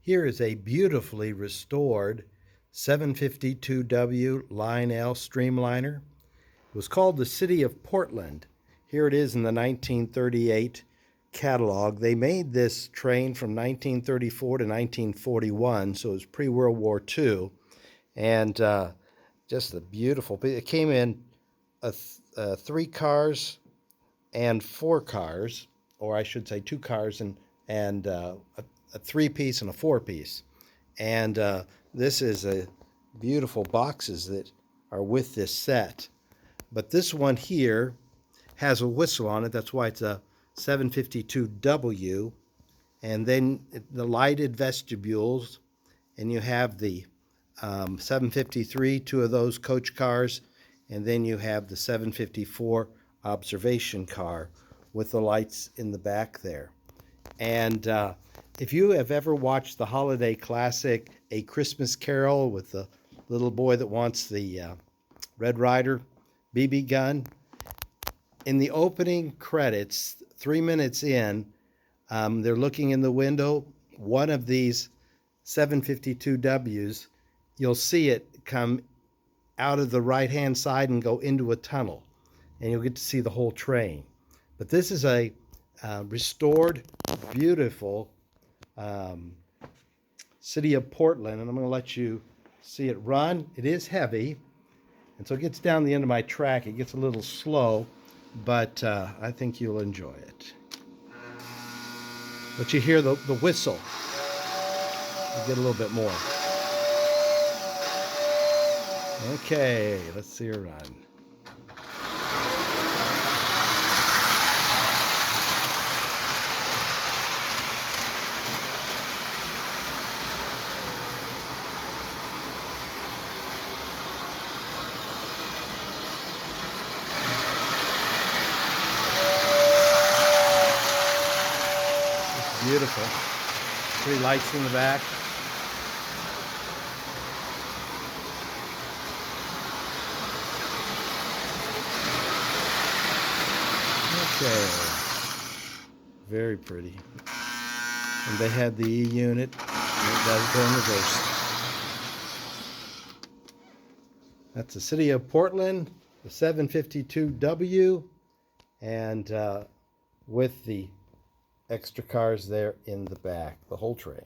Here is a beautifully restored 752W Lionel Streamliner. It was called the City of Portland. Here it is in the 1938 catalog. They made this train from 1934 to 1941, so it was pre-World War II. And just a beautiful piece. It came in 3 cars and 4 cars, or I should say 2 cars and a 3-piece and a 4-piece. And this is a beautiful boxes that are with this set. But this one here has a whistle on it. That's why it's a 752W. And then the lighted vestibules, and you have the 753, 2 of those coach cars, and then you have the 754 observation car with the lights in the back there. And if you have ever watched the holiday classic A Christmas Carol with the little boy that wants the Red Ryder BB gun, in the opening credits, 3 minutes in, they're looking in the window. One of these 752Ws, you'll see it come out of the right-hand side and go into a tunnel, and you'll get to see the whole train. But this is a restored, beautiful City of Portland, and I'm going to let you see it run. It is heavy, and so it gets down the end of my track. It gets a little slow, but I think you'll enjoy it. But you hear the whistle. You get a little bit more. Okay, let's see her run. Beautiful. 3 lights in the back. Okay. Very pretty. And they had the E unit. And it does go in reverse. That's the City of Portland, the 752W, and with the extra cars there in the back, the whole train.